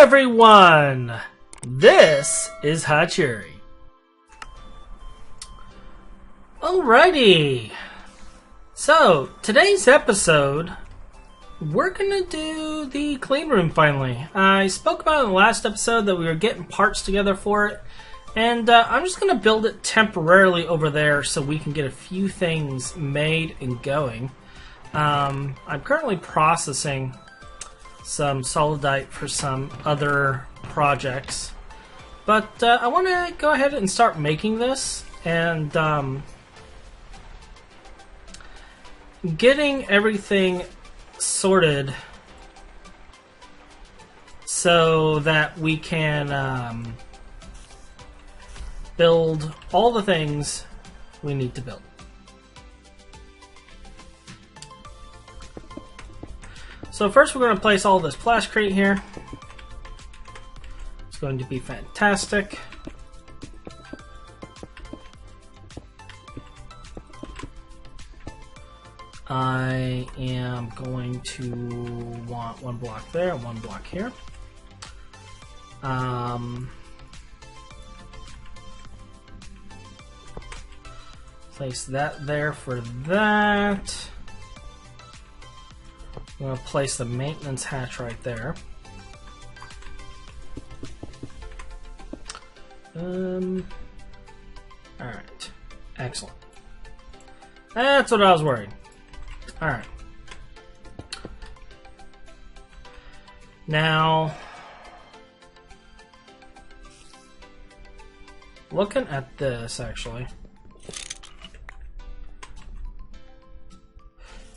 everyone! This is Hachiri. Alrighty. So, today's episode, we're gonna do the clean room finally. I spoke about in the last episode that we were getting parts together for it, and I'm just gonna build it temporarily over there so we can get a few things made and going. I'm currently processing some solidite for some other projects, but I want to go ahead and start making this and getting everything sorted so that we can build all the things we need to build. So first we're going to place all this plasticrete here. It's going to be fantastic. I am going to want one block there and one block here. Place that there for that. I'm going to place the maintenance hatch right there. Alright. Excellent. That's what I was worried. Alright. Now, looking at this, actually,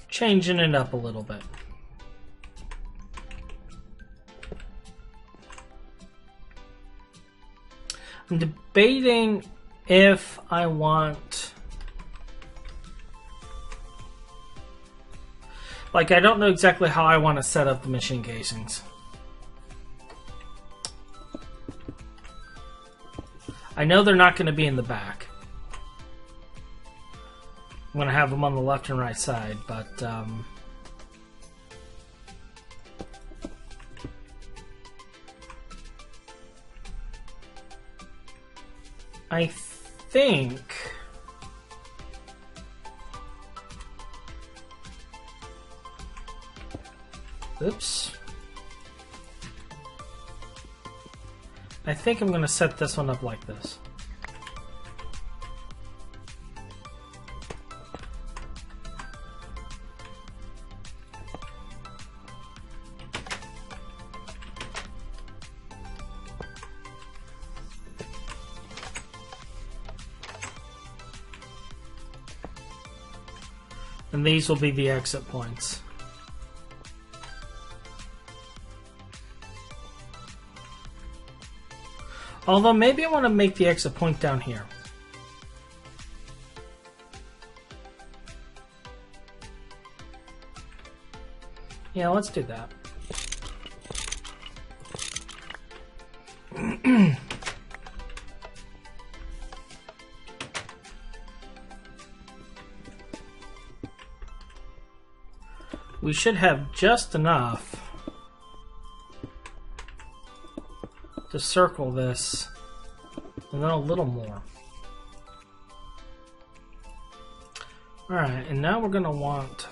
changing it up a little bit. I'm debating if I want... Like, I don't know exactly how I want to set up the machine casings. I know they're not going to be in the back. I'm going to have them on the left and right side, but... I think oops. I think I'm going to set this one up like this. And these will be the exit points. Although maybe I want to make the exit point down here. Yeah, let's do that. We should have just enough to circle this, and then a little more. Alright, and now we're going to want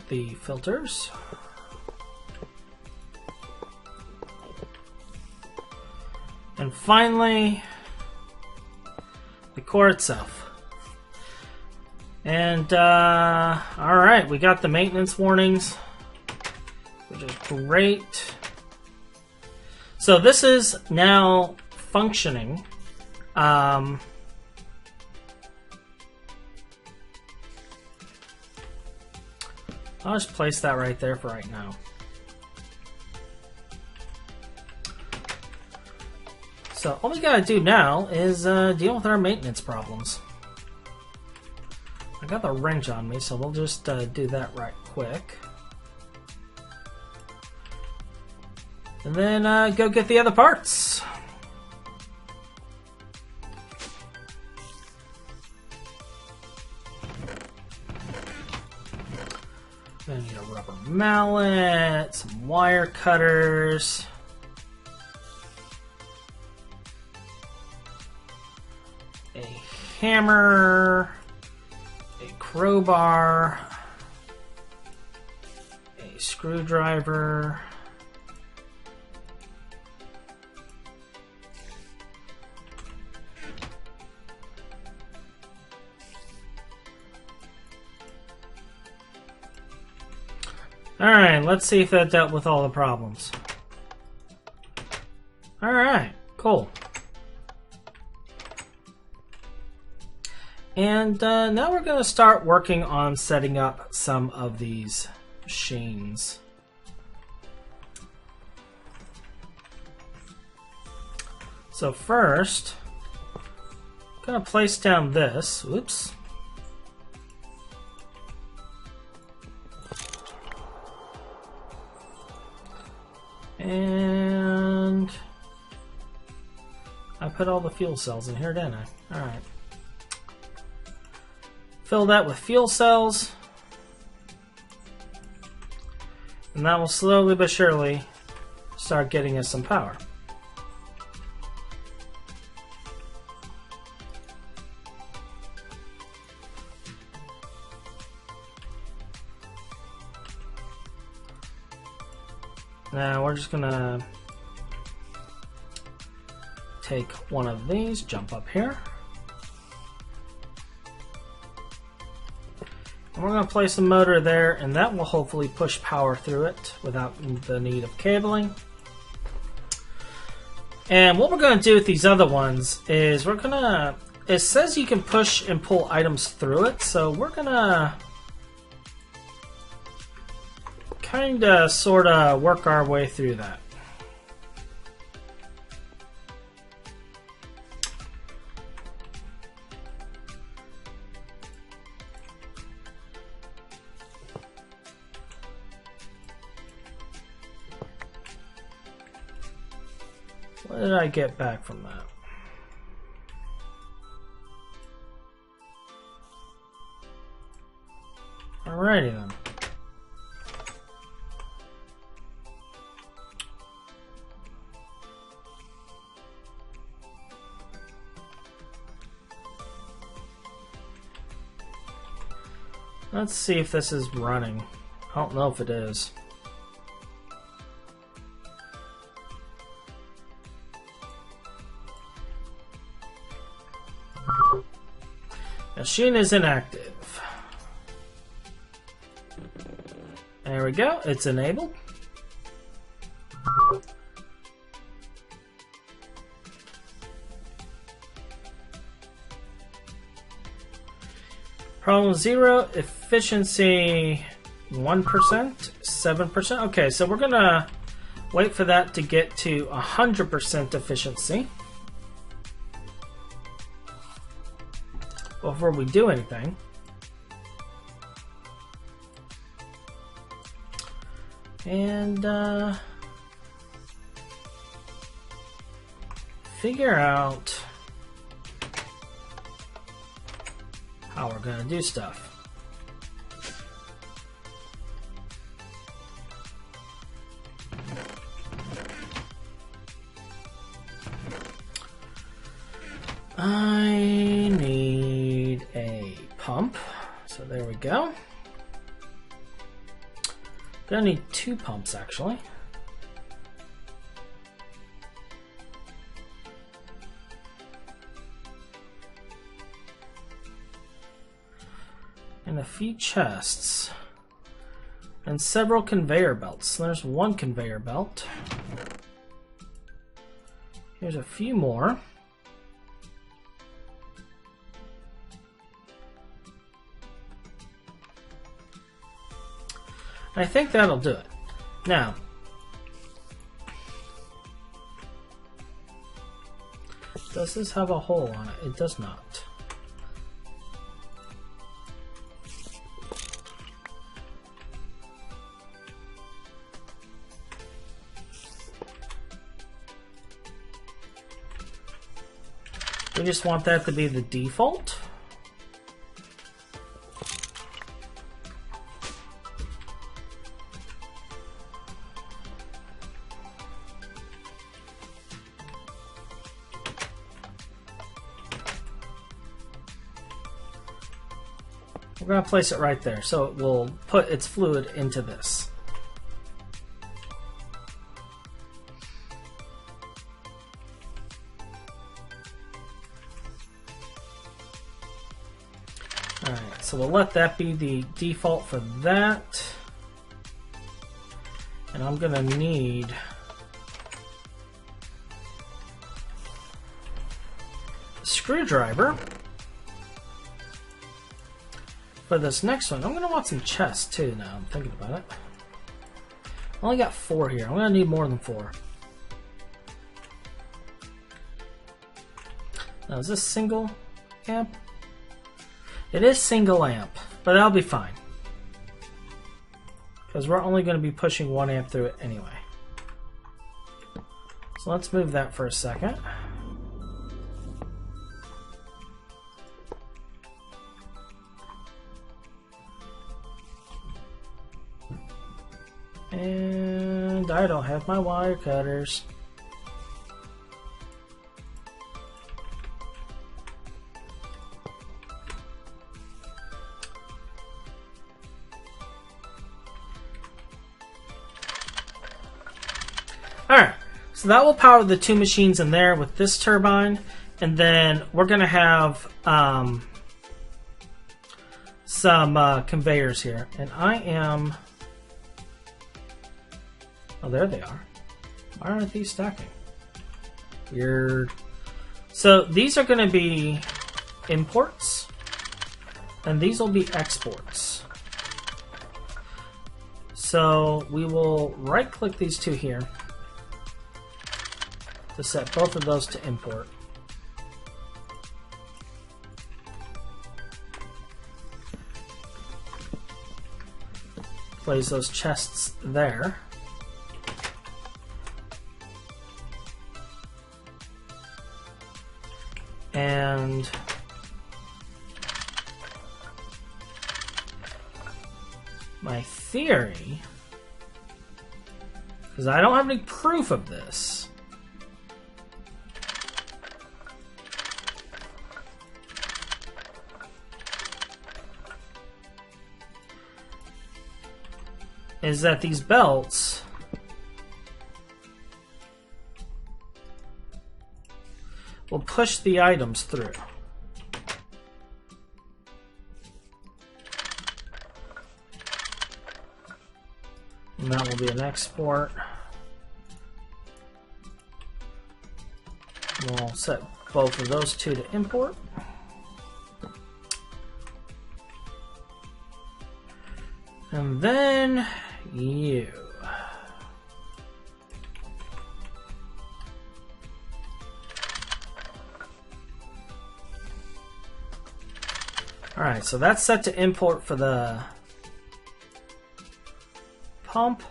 the filters. And finally, the core itself. And, alright, we got the maintenance warnings, which is great. So this is now functioning. I'll just place that right there for right now. So all we gotta do now is deal with our maintenance problems. I got the wrench on me, so we'll just do that right quick. And then go get the other parts. I need a rubber mallet, some wire cutters. hammer, a crowbar, a screwdriver, alright, let's see if that dealt with all the problems. Alright, cool. And now we're going to start working on setting up some of these machines. So first, I'm going to place down this. Oops. And I put all the fuel cells in here, didn't I? Alright. Fill that with fuel cells. And that will slowly but surely start getting us some power. Now we're just gonna take one of these, jump up here. And we're going to place a motor there, and that will hopefully push power through it without the need of cabling. And what we're going to do with these other ones is we're going to... It says you can push and pull items through it, so we're going to kind of sort of work our way through that. What did I get back from that? Alrighty then. Let's see if this is running. I don't know if it is. Machine is inactive. There we go, it's enabled. Problem 0, efficiency 1%, 7%. Okay, so we're gonna wait for that to get to 100% efficiency before we do anything. And figure out how we're gonna do stuff. I need a pump, so there we go. Gonna need 2 pumps actually. And a few chests. And several conveyor belts. There's 1 conveyor belt. Here's a few more. I think that'll do it. Now, does this have a hole on it? It does not. We just want that to be the default. going to place it right there so it will put its fluid into this. Alright, so we'll let that be the default for that. And I'm going to need a screwdriver for this next one. I'm going to want some chests too now I'm thinking about it. I only got 4 here. I'm going to need more than 4. Now is this single amp? It is single amp, but that'll be fine. Because we're only going to be pushing 1 amp through it anyway. So let's move that for a second. And I don't have my wire cutters. Alright, so that will power the 2 machines in there with this turbine, and then we're going to have some conveyors here. And I am... Oh, there they are. Why aren't these stacking? Weird. So these are going to be imports, and these will be exports. So we will right-click these 2 here to set both of those to import. Place those chests there. And my theory, because I don't have any proof of this, is that these belts will push the items through. And that will be an export. We'll set both of those 2 to import. And then you. Alright, so that's set to import for the pump.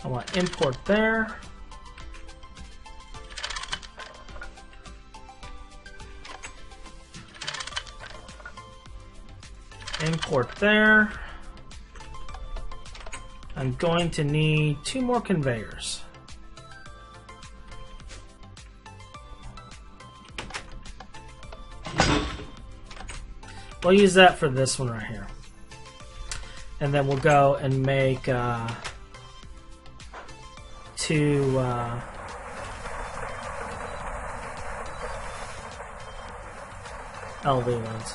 I want import there. Import there. I'm going to need 2 more conveyors. We'll use that for this one right here. And then we'll go and make 2 LV ones.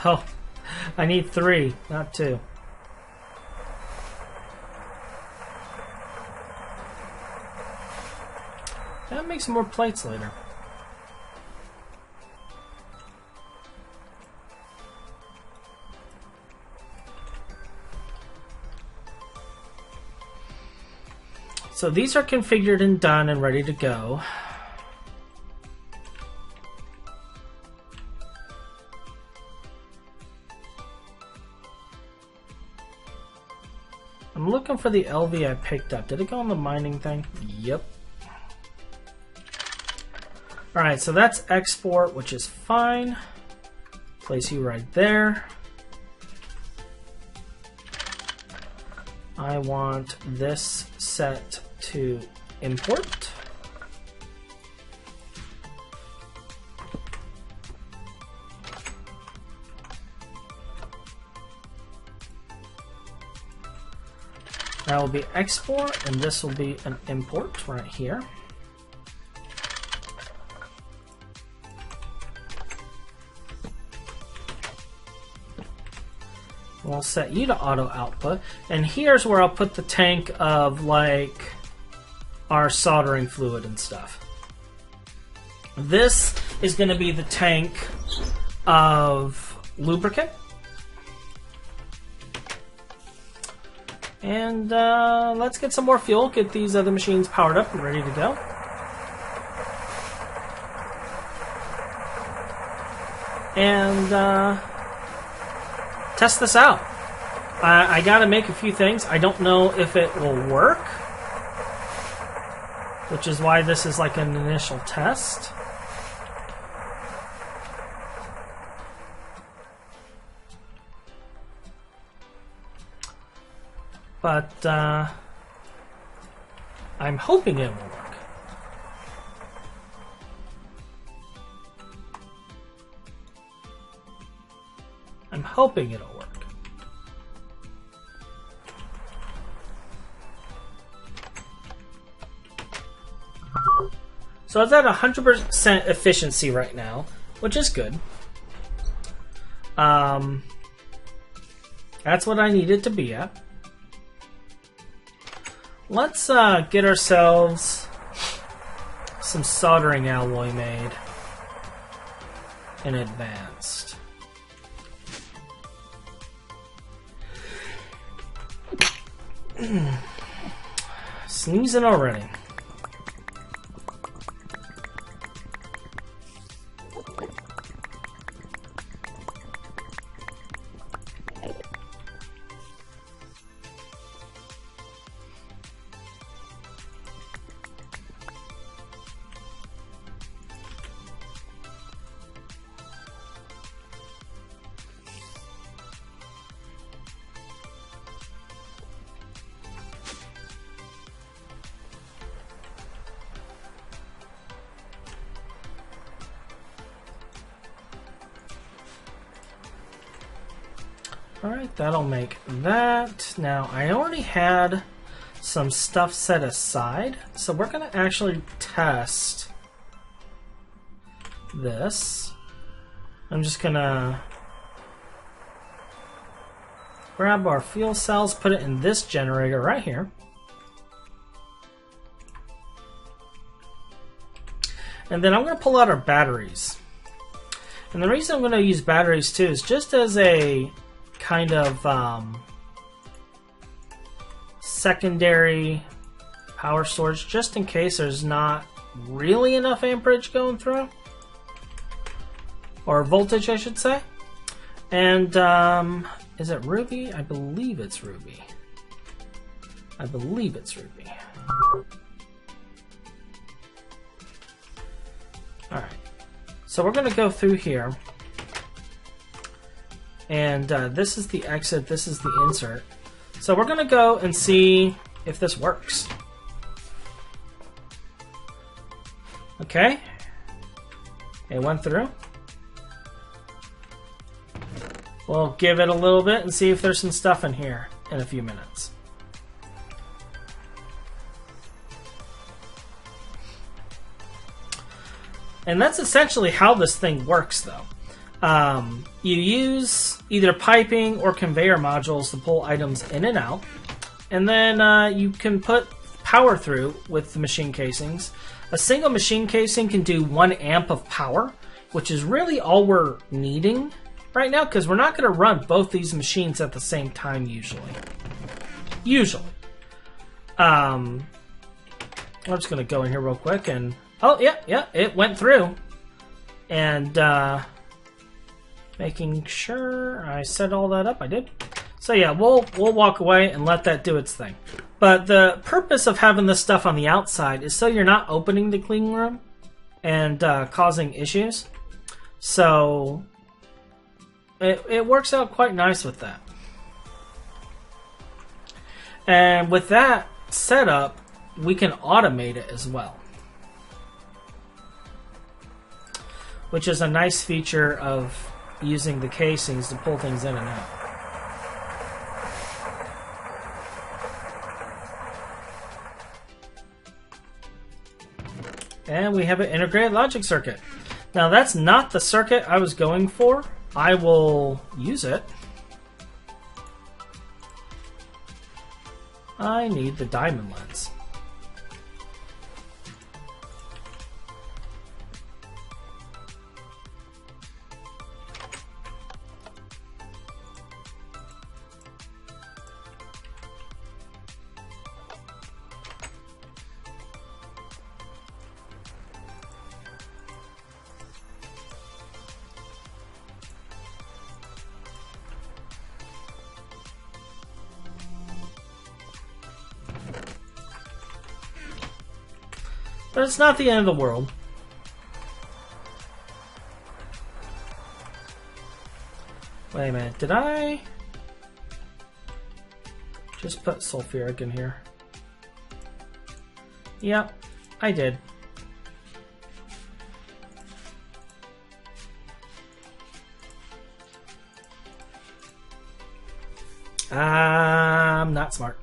Oh, I need 3, not 2. That makes some more plates later. So these are configured and done and ready to go. I'm looking for the LV I picked up. Did it go on the mining thing? Yep. Alright, so that's export, which is fine. Place you right there. I want this set to import. That will be export, and this will be an import right here. We'll set you to auto output, and here's where I'll put the tank of like our soldering fluid and stuff. This is going to be the tank of lubricant. And let's get some more fuel, get these other machines powered up and ready to go. And test this out. I gotta make a few things. I don't know if it will work, which is why this is like an initial test. But I'm hoping it will work. I'm hoping it'll work. So it's at 100% efficiency right now, which is good. That's what I need it to be at. Let's get ourselves some soldering alloy made in advanced. Sneezing already. Alright, that'll make that. Now, I already had some stuff set aside, so we're going to actually test this. I'm just going to grab our fuel cells, put it in this generator right here. And then I'm going to pull out our batteries. And the reason I'm going to use batteries too is just as a kind of secondary power source, just in case there's not really enough amperage going through, or voltage I should say. And is it Ruby? I believe it's Ruby. I believe it's Ruby. Alright, so we're going to go through here. And this is the exit, this is the insert. So we're going to go and see if this works. Okay. It went through. We'll give it a little bit and see if there's some stuff in here in a few minutes. And that's essentially how this thing works, though. You use either piping or conveyor modules to pull items in and out, and then you can put power through with the machine casings. A single machine casing can do 1 amp of power, which is really all we're needing right now, because we're not going to run both these machines at the same time usually. I'm just going to go in here real quick and... Oh, yeah, it went through. And making sure I set all that up. I did. So yeah, we'll walk away and let that do its thing. But the purpose of having this stuff on the outside is so you're not opening the clean room and causing issues. So it works out quite nice with that. And with that setup, we can automate it as well, which is a nice feature of using the casings to pull things in and out. And we have an integrated logic circuit. Now that's not the circuit I was going for. I will use it. I need the diamond lens. But it's not the end of the world. Wait a minute, did I just put sulfuric in here? Yep, I did. I'm not smart.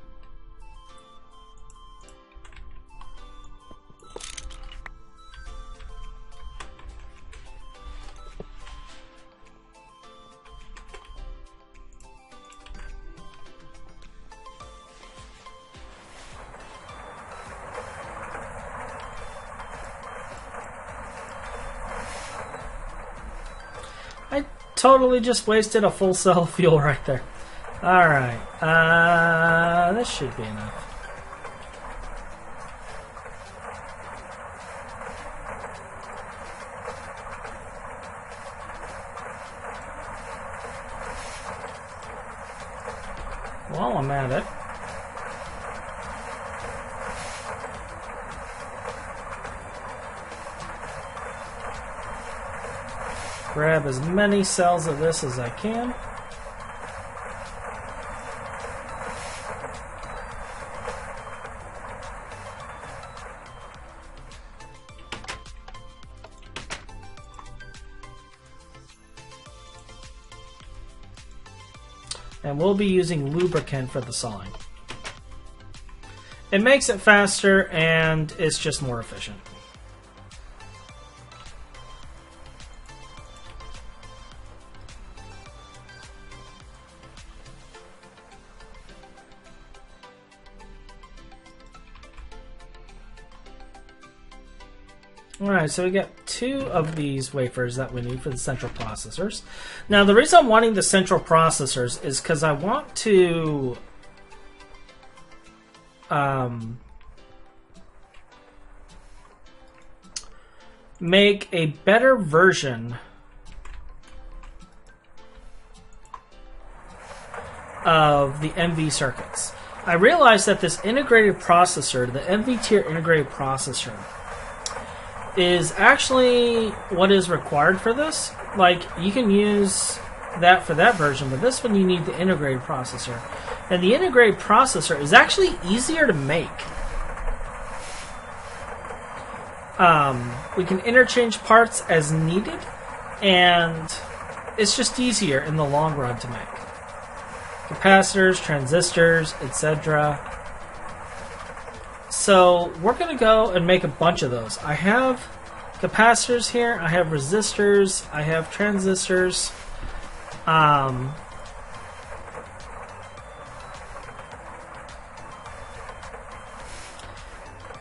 I totally just wasted a full cell of fuel right there. Alright, this should be enough. While I'm at it, grab as many cells of this as I can. And we'll be using lubricant for the sawing. It makes it faster and it's just more efficient. Alright, so we got 2 of these wafers that we need for the central processors. Now, the reason I'm wanting the central processors is because I want to make a better version of the MV circuits. I realized that this integrated processor, the MV tier integrated processor, is actually what is required for this. Like, you can use that for that version, but this one you need the integrated processor. And the integrated processor is actually easier to make. We can interchange parts as needed, and it's just easier in the long run to make. Capacitors, transistors, etc. So we're going to go and make a bunch of those. I have capacitors here, I have resistors, I have transistors.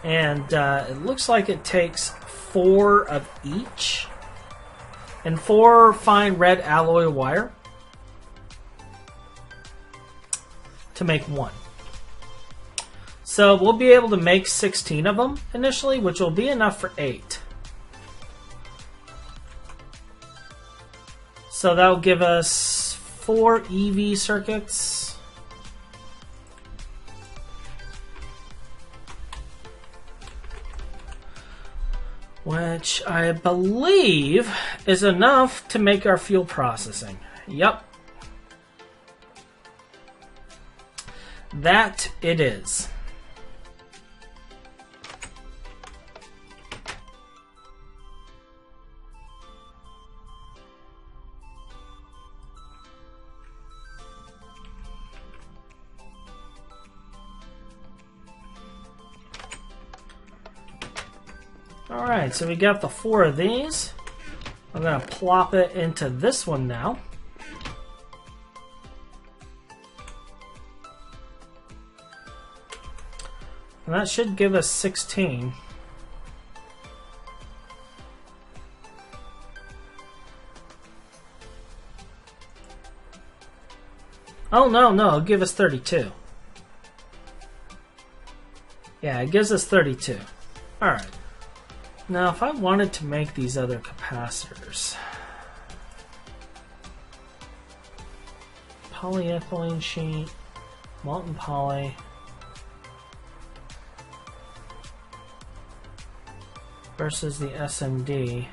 And it looks like it takes 4 of each and 4 fine red alloy wire to make 1. So we'll be able to make 16 of them initially, which will be enough for 8. So that'll give us 4 EV circuits. which I believe is enough to make our fuel processing. Yep. That it is. Alright, so we got the 4 of these. I'm going to plop it into this one now. And that should give us 16. Oh, no, it'll give us 32. Yeah, it gives us 32. Alright. Now, if I wanted to make these other capacitors, polyethylene sheet, molten poly, versus the SMD,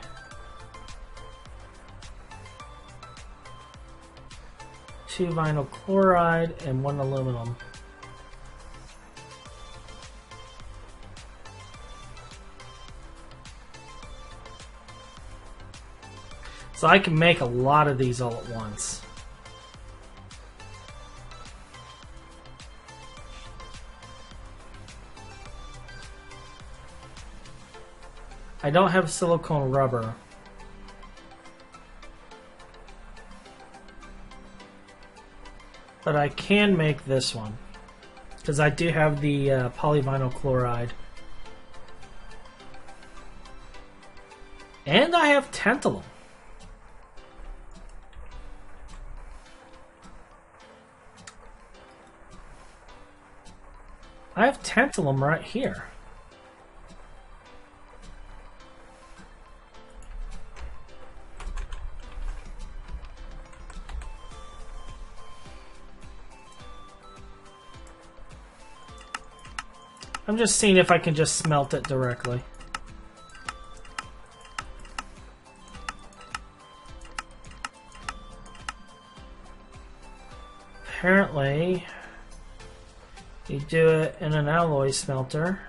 two vinyl chloride and 1 aluminum. So I can make a lot of these all at once. I don't have silicone rubber. But I can make this one. Because I do have the polyvinyl chloride. And I have tantalum. I have tantalum right here. I'm just seeing if I can just smelt it directly. Apparently, you do it in an alloy smelter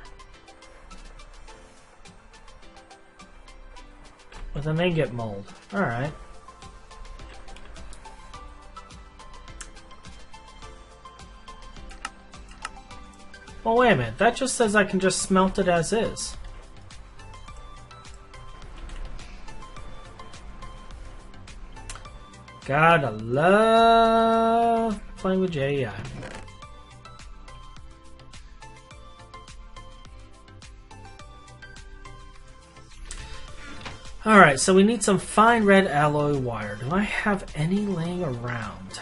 with an ingot mold. Alright. Well, wait a minute. That just says I can just smelt it as is. Gotta love playing with JEI. Alright, so we need some fine red alloy wire. Do I have any laying around?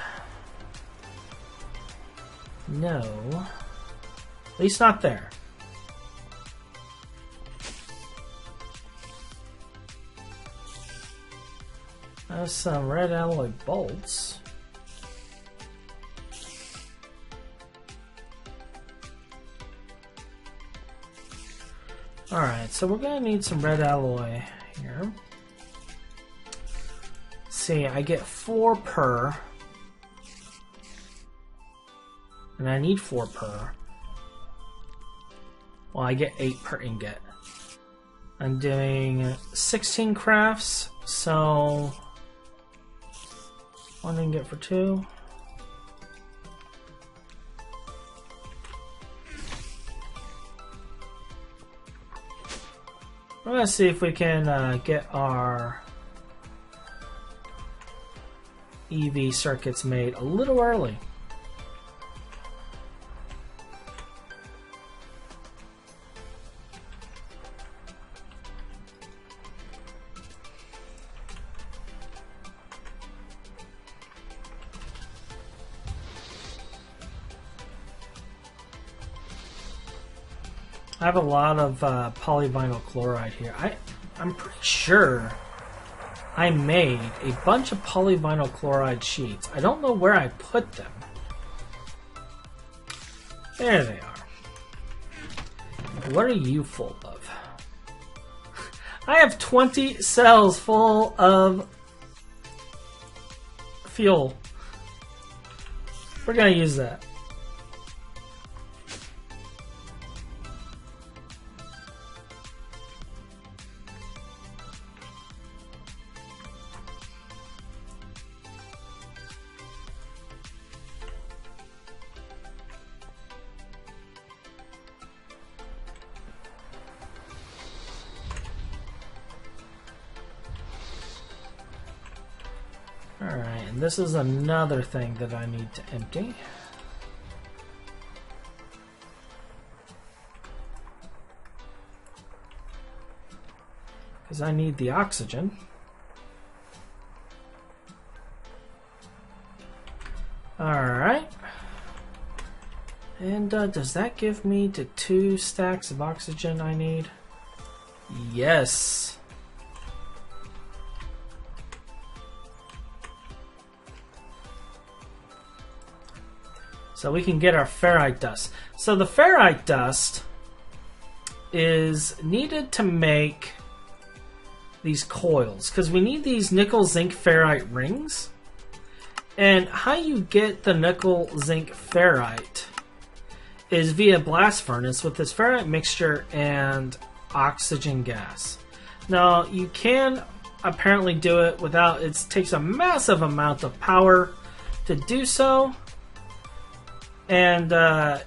No. At least not there. There's some red alloy bolts. Alright, so we're going to need some red alloy here. Let's see, I get 4 per. And I need 4 per. Well, I get 8 per ingot. I'm doing 16 crafts, so 1 ingot for 2. We're going to see if we can get our EV circuits made a little early. I have a lot of polyvinyl chloride here. I'm pretty sure I made a bunch of polyvinyl chloride sheets. I don't know where I put them. There they are. What are you full of? I have 20 cells full of fuel. We're gonna use that. Alright, and this is another thing that I need to empty. Because I need the oxygen. Alright. And does that give me the 2 stacks of oxygen I need? Yes. So we can get our ferrite dust. So the ferrite dust is needed to make these coils, because we need these nickel zinc ferrite rings. And how you get the nickel zinc ferrite is via blast furnace with this ferrite mixture and oxygen gas. Now you can apparently do it without, it takes a massive amount of power to do so. And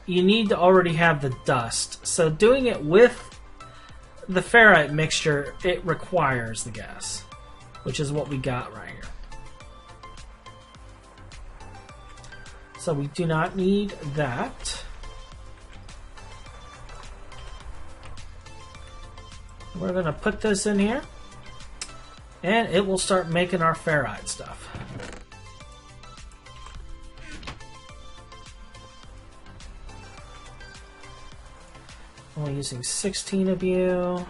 you need to already have the dust. So doing it with the ferrite mixture, it requires the gas, which is what we got right here. So we do not need that. We're going to put this in here, and it will start making our ferrite stuff. Only using 16 of you.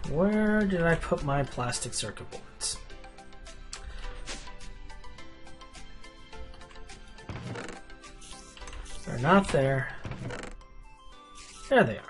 Where did I put my plastic circuit boards? They're not there. There they are.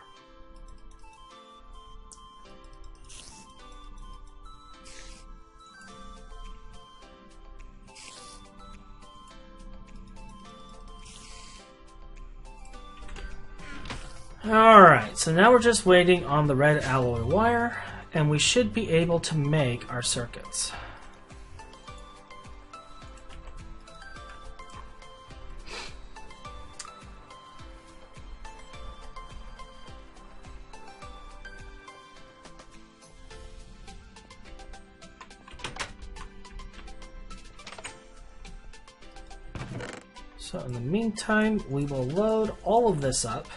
Alright, so now we're just waiting on the red alloy wire, and we should be able to make our circuits. So in the meantime, we will load all of this up.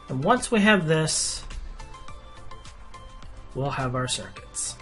And once we have this, we'll have our circuits.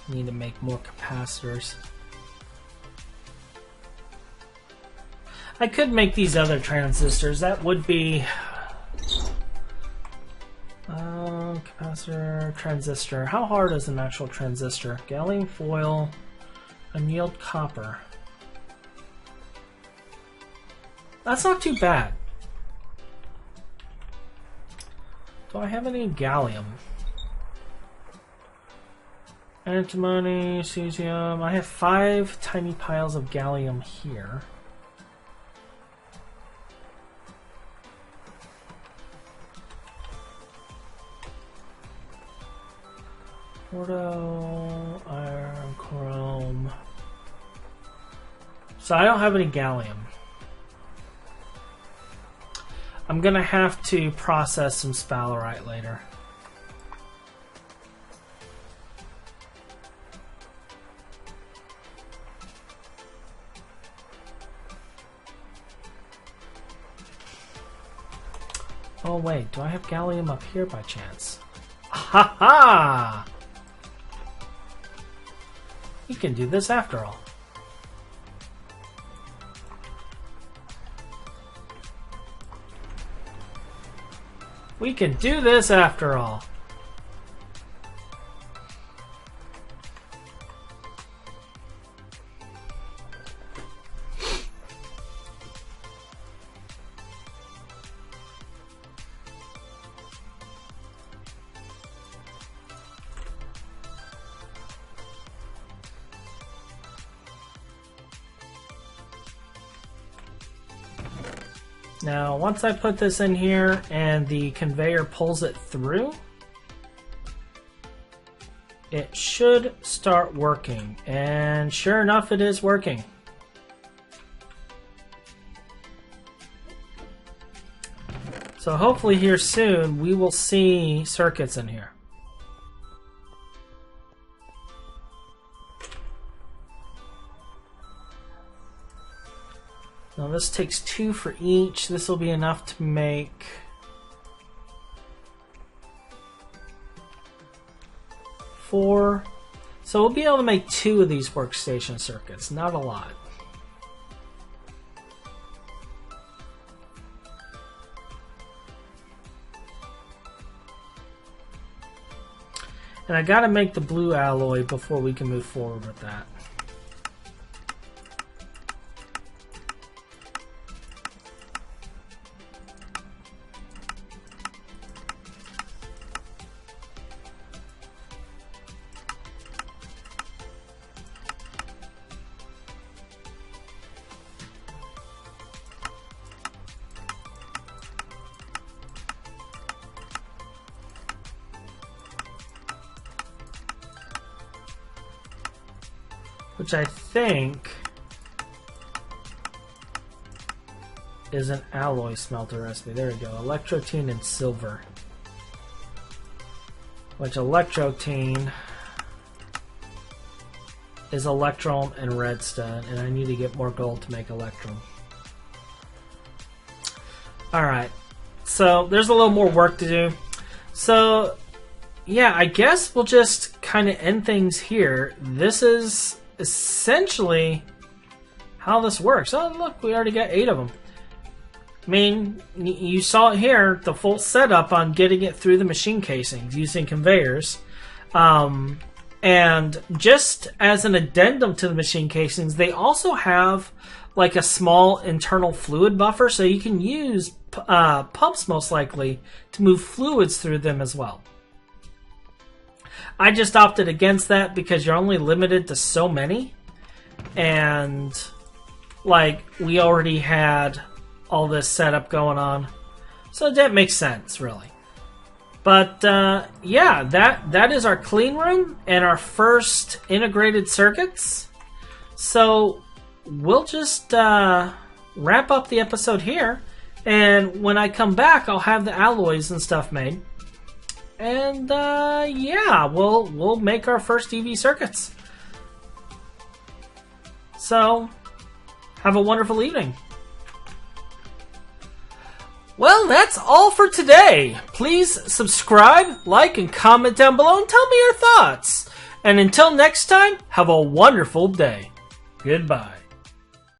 Need to make more capacitors. I could make these other transistors. That would be capacitor, transistor. How hard is an actual transistor? Gallium foil, annealed copper. That's not too bad. Do I have any gallium? Antimony, cesium. I have 5 tiny piles of gallium here. Ordo, iron, chrome. So I don't have any gallium. I'm gonna have to process some sphalerite later. Oh wait, do I have gallium up here by chance? Ha ha! We can do this after all. We can do this after all. Now, once I put this in here and the conveyor pulls it through, it should start working. And sure enough, it is working. So hopefully here soon, we will see circuits in here. Now this takes 2 for each. This will be enough to make 4. So we'll be able to make 2 of these workstation circuits, not a lot. And I gotta make the blue alloy before we can move forward with that. Which I think is an alloy smelter recipe. There we go. Electrotine and silver. Which electrotine is electrum and redstone, and I need to get more gold to make electrum. Alright, so there's a little more work to do. So, yeah, I guess we'll just kind of end things here. This is essentially how this works. Oh, look, we already got 8 of them. I mean, you saw it here, the full setup on getting it through the machine casings using conveyors. And just as an addendum to the machine casings, they also have like a small internal fluid buffer, so you can use pumps most likely to move fluids through them as well. I just opted against that because you're only limited to so many, and like we already had all this setup going on, so that makes sense really. But yeah, that is our clean room and our first integrated circuits. So we'll just wrap up the episode here, and when I come back, I'll have the alloys and stuff made. And yeah, we'll make our first EV circuits. So, have a wonderful evening. Well, that's all for today. Please subscribe, like, and comment down below and tell me your thoughts. And until next time, have a wonderful day. Goodbye.